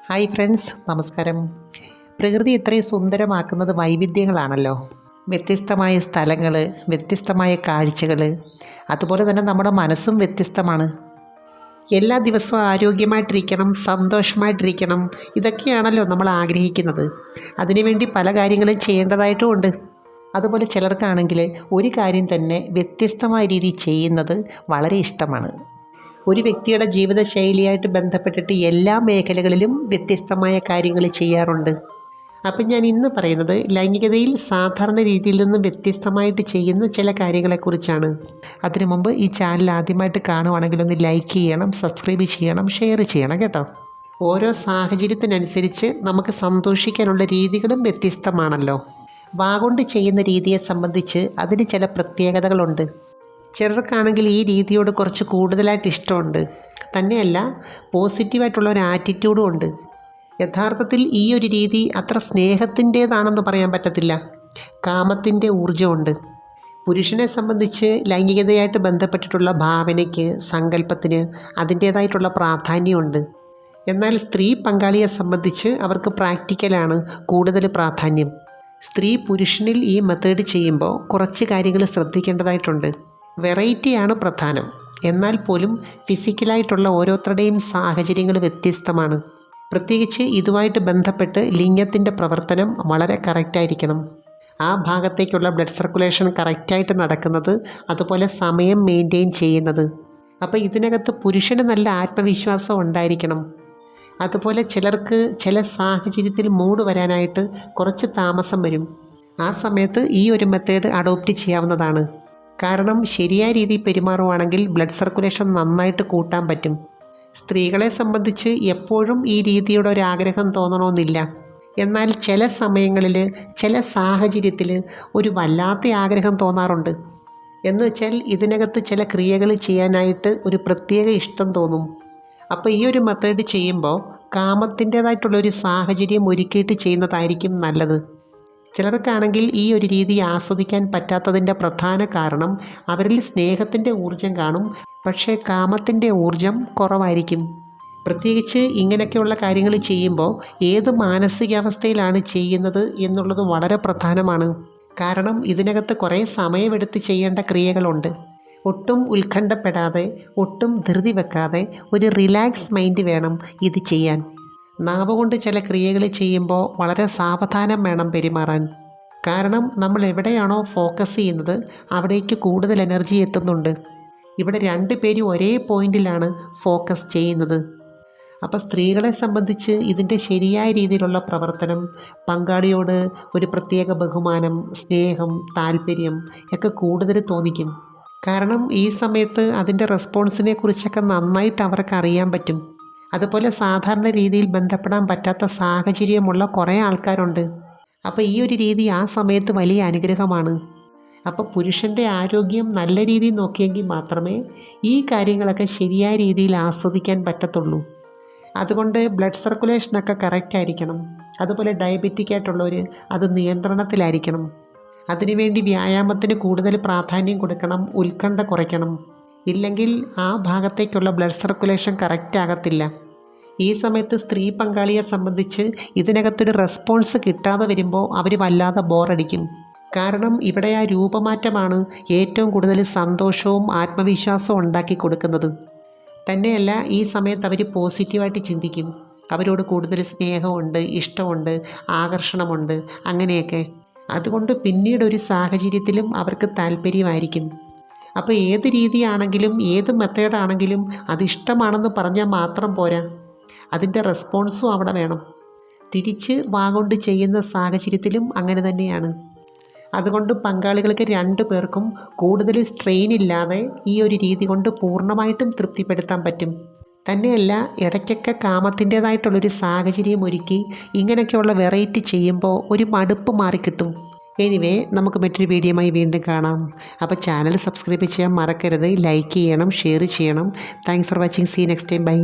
Hi friends, നമസ്കാരം. പ്രകൃതി ഇത്രയും സുന്ദരമാക്കുന്നത് വൈവിധ്യങ്ങളാണല്ലോ. വ്യത്യസ്തമായ സ്ഥലങ്ങൾ, വ്യത്യസ്തമായ കാഴ്ചകൾ, അതുപോലെ തന്നെ നമ്മുടെ മനസ്സും വ്യത്യസ്തമാണ്. എല്ലാ ദിവസവും ആരോഗ്യമായിട്ടിരിക്കണം, സന്തോഷമായിട്ടിരിക്കണം, ഇതൊക്കെയാണല്ലോ നമ്മൾ ആഗ്രഹിക്കുന്നത്. അതിനുവേണ്ടി പല കാര്യങ്ങളും ചെയ്യേണ്ടതായിട്ടുമുണ്ട്. അതുപോലെ ചിലർക്കാണെങ്കിൽ ഒരു കാര്യം തന്നെ വ്യത്യസ്തമായ രീതിയിൽ ചെയ്യുന്നത് വളരെ ഇഷ്ടമാണ്. ഒരു വ്യക്തിയുടെ ജീവിതശൈലിയായിട്ട് ബന്ധപ്പെട്ടിട്ട് എല്ലാ മേഖലകളിലും വ്യത്യസ്തമായ കാര്യങ്ങൾ ചെയ്യാറുണ്ട്. അപ്പം ഞാൻ ഇന്ന് പറയുന്നത് ലൈംഗികതയിൽ സാധാരണ രീതിയിൽ നിന്നും വ്യത്യസ്തമായിട്ട് ചെയ്യുന്ന ചില കാര്യങ്ങളെക്കുറിച്ചാണ്. അതിനു മുമ്പ് ഈ ചാനൽ ആദ്യമായിട്ട് കാണുവാണെങ്കിൽ ഒന്ന് ലൈക്ക് ചെയ്യണം, സബ്സ്ക്രൈബ് ചെയ്യണം, ഷെയർ ചെയ്യണം കേട്ടോ. ഓരോ സാഹചര്യത്തിനനുസരിച്ച് നമുക്ക് സന്തോഷിക്കാനുള്ള രീതികളും വ്യത്യസ്തമാണല്ലോ. വാഗൊണ്ട് ചെയ്യുന്ന രീതിയെ സംബന്ധിച്ച് അതിന് ചില പ്രത്യേകതകളുണ്ട്. ചിലർക്കാണെങ്കിൽ ഈ രീതിയോട് കുറച്ച് കൂടുതലായിട്ട് ഇഷ്ടമുണ്ട്. തന്നെയല്ല, പോസിറ്റീവായിട്ടുള്ള ഒരു ആറ്റിറ്റ്യൂഡും ഉണ്ട്. യഥാർത്ഥത്തിൽ ഈ ഒരു രീതി അത്ര സ്നേഹത്തിൻ്റേതാണെന്ന് പറയാൻ പറ്റത്തില്ല. കാമത്തിൻ്റെ ഊർജ്ജമുണ്ട്. പുരുഷനെ സംബന്ധിച്ച് ലൈംഗികതയായിട്ട് ബന്ധപ്പെട്ടിട്ടുള്ള ഭാവനയ്ക്ക്, സങ്കല്പത്തിന് അതിൻ്റേതായിട്ടുള്ള പ്രാധാന്യമുണ്ട്. എന്നാൽ സ്ത്രീ പങ്കാളിയെ സംബന്ധിച്ച് അവർക്ക് പ്രാക്ടിക്കലാണ് കൂടുതൽ പ്രാധാന്യം. സ്ത്രീ പുരുഷനിൽ ഈ മെത്തേഡ് ചെയ്യുമ്പോൾ കുറച്ച് കാര്യങ്ങൾ ശ്രദ്ധിക്കേണ്ടതായിട്ടുണ്ട്. വെറൈറ്റിയാണ് പ്രധാനം. എന്നാൽ പോലും ഫിസിക്കലായിട്ടുള്ള ഓരോരുത്തരുടെയും സാഹചര്യങ്ങൾ വ്യത്യസ്തമാണ്. പ്രത്യേകിച്ച് ഇതുമായിട്ട് ബന്ധപ്പെട്ട് ലിംഗത്തിൻ്റെ പ്രവർത്തനം വളരെ കറക്റ്റായിരിക്കണം. ആ ഭാഗത്തേക്കുള്ള ബ്ലഡ് സർക്കുലേഷൻ കറക്റ്റായിട്ട് നടക്കുന്നത്, അതുപോലെ സമയം മെയിൻറ്റെയിൻ ചെയ്യുന്നത്. അപ്പോൾ ഇതിനകത്ത് പുരുഷന് നല്ല ആത്മവിശ്വാസം ഉണ്ടായിരിക്കണം. അതുപോലെ ചിലർക്ക് ചില സാഹചര്യത്തിൽ മൂഡ് വരാനായിട്ട് കുറച്ച് താമസം വരും. ആ സമയത്ത് ഈ ഒരു മെത്തേഡ് അഡോപ്റ്റ് ചെയ്യാവുന്നതാണ്. കാരണം ശരിയായ രീതിയിൽ പെരുമാറുവാണെങ്കിൽ ബ്ലഡ് സർക്കുലേഷൻ നന്നായിട്ട് കൂട്ടാൻ പറ്റും. സ്ത്രീകളെ സംബന്ധിച്ച് എപ്പോഴും ഈ രീതിയുടെ ഒരു ആഗ്രഹം തോന്നണമെന്നില്ല. എന്നാൽ ചില സമയങ്ങളിൽ, ചില സാഹചര്യത്തിൽ ഒരു വല്ലാത്ത ആഗ്രഹം തോന്നാറുണ്ട്. എന്ന് വെച്ചാൽ ഇതിനകത്ത് ചില ക്രിയകൾ ചെയ്യാനായിട്ട് ഒരു പ്രത്യേക ഇഷ്ടം തോന്നും. അപ്പോൾ ഈ ഒരു മെത്തേഡ് ചെയ്യുമ്പോൾ കാമത്തിൻ്റേതായിട്ടുള്ളൊരു സാഹചര്യം ഒരുക്കിയിട്ട് ചെയ്യുന്നതായിരിക്കും നല്ലത്. ചിലർക്കാണെങ്കിൽ ഈ ഒരു രീതി ആസ്വദിക്കാൻ പറ്റാത്തതിൻ്റെ പ്രധാന കാരണം അവരിൽ സ്നേഹത്തിൻ്റെ ഊർജം കാണും, പക്ഷേ കാമത്തിൻ്റെ ഊർജം കുറവായിരിക്കും. പ്രത്യേകിച്ച് ഇങ്ങനെയൊക്കെയുള്ള കാര്യങ്ങൾ ചെയ്യുമ്പോൾ ഏത് മാനസികാവസ്ഥയിലാണ് ചെയ്യുന്നത് എന്നുള്ളത് വളരെ പ്രധാനമാണ്. കാരണം ഇതിനകത്ത് കുറേ സമയമെടുത്ത് ചെയ്യേണ്ട ക്രിയകളുണ്ട്. ഒട്ടും ഉത്കണ്ഠപ്പെടാതെ, ഒട്ടും ധൃതി വെക്കാതെ ഒരു റിലാക്സ് മൈൻഡ് വേണം ഇത് ചെയ്യാൻ. നാവ് കൊണ്ട് ചില ക്രിയകൾ ചെയ്യുമ്പോൾ വളരെ സാവധാനം വേണം പെരുമാറാൻ. കാരണം നമ്മൾ എവിടെയാണോ ഫോക്കസ് ചെയ്യുന്നത് അവിടേക്ക് കൂടുതൽ എനർജി എത്തുന്നുണ്ട്. ഇവിടെ രണ്ടുപേരും ഒരേ പോയിന്റിലാണ് ഫോക്കസ് ചെയ്യുന്നത്. അപ്പോൾ സ്ത്രീകളെ സംബന്ധിച്ച് ഇതിൻ്റെ ശരിയായ രീതിയിലുള്ള പ്രവർത്തനം, പങ്കാളിയോട് ഒരു പ്രത്യേക ബഹുമാനം, സ്നേഹം, താല്പര്യം ഒക്കെ കൂടുതൽ തോന്നിക്കും. കാരണം ഈ സമയത്ത് അതിൻ്റെ റെസ്പോൺസിനെ കുറിച്ചൊക്കെ നന്നായിട്ട് അവർക്ക് അറിയാൻ പറ്റും. അതുപോലെ സാധാരണ രീതിയിൽ ബന്ധപ്പെടാൻ പറ്റാത്ത സാഹചര്യമുള്ള കുറേ ആൾക്കാരുണ്ട്. അപ്പോൾ ഈ ഒരു രീതി ആ സമയത്ത് വലിയ അനുഗ്രഹമാണ്. അപ്പോൾ പുരുഷൻ്റെ ആരോഗ്യം നല്ല രീതിയിൽ നോക്കിയെങ്കിൽ മാത്രമേ ഈ കാര്യങ്ങളൊക്കെ ശരിയായ രീതിയിൽ ആസ്വദിക്കാൻ പറ്റത്തുള്ളൂ. അതുകൊണ്ട് ബ്ലഡ് സർക്കുലേഷനൊക്കെ കറക്റ്റായിരിക്കണം. അതുപോലെ ഡയബറ്റിക് ആയിട്ടുള്ളവർ അത് നിയന്ത്രണത്തിലായിരിക്കണം. അതിനുവേണ്ടി വ്യായാമത്തിന് കൂടുതൽ പ്രാധാന്യം കൊടുക്കണം, ഉത്കണ്ഠ കുറയ്ക്കണം. ഇല്ലെങ്കിൽ ആ ഭാഗത്തേക്കുള്ള ബ്ലഡ് സർക്കുലേഷൻ കറക്റ്റ് ആകത്തില്ല. ഈ സമയത്ത് സ്ത്രീ പങ്കാളിയെ സംബന്ധിച്ച് ഇതിനകത്തൊരു റെസ്പോൺസ് കിട്ടാതെ വരുമ്പോൾ അവർ വല്ലാതെ ബോറടിക്കും. കാരണം ഇവിടെ ആ രൂപമാറ്റമാണ് ഏറ്റവും കൂടുതൽ സന്തോഷവും ആത്മവിശ്വാസവും ഉണ്ടാക്കി കൊടുക്കുന്നത്. തന്നെയല്ല, ഈ സമയത്ത് അവർ പോസിറ്റീവായിട്ട് ചിന്തിക്കും. അവരോട് കൂടുതൽ സ്നേഹമുണ്ട്, ഇഷ്ടമുണ്ട്, ആകർഷണമുണ്ട്, അങ്ങനെയൊക്കെ. അതുകൊണ്ട് പിന്നീട് ഒരു സാഹചര്യത്തിലും അവർക്ക് താല്പര്യമായിരിക്കും. അപ്പോൾ ഏത് രീതിയാണെങ്കിലും, ഏത് മെത്തേഡാണെങ്കിലും അതിഷ്ടമാണെന്ന് പറഞ്ഞാൽ മാത്രം പോരാ, അതിൻ്റെ റെസ്പോൺസും അവിടെ വേണം. തിരിച്ച് വാഗൊണ്ട് ചെയ്യുന്ന സാഹചര്യത്തിലും അങ്ങനെ തന്നെയാണ്. അതുകൊണ്ട് പങ്കാളികൾക്ക് രണ്ടു പേർക്കും കൂടുതൽ സ്ട്രെയിൻ ഇല്ലാതെ ഈ ഒരു രീതി കൊണ്ട് പൂർണ്ണമായിട്ടും തൃപ്തിപ്പെടുത്താൻ പറ്റും. തന്നെയല്ല, ഇടയ്ക്കൊക്കെ കാമത്തിൻ്റേതായിട്ടുള്ളൊരു സാഹചര്യം ഒരുക്കി ഇങ്ങനെയൊക്കെയുള്ള വെറൈറ്റി ചെയ്യുമ്പോൾ ഒരു മടുപ്പ് മാറിക്കിട്ടും. എനിവേ, നമുക്ക് മറ്റൊരു വീഡിയോയുമായി വീണ്ടും കാണാം. അപ്പോൾ ചാനൽ സബ്സ്ക്രൈബ് ചെയ്യാൻ മറക്കരുത്, ലൈക്ക് ചെയ്യണം, ഷെയർ ചെയ്യണം. Thanks for watching. See next time. By.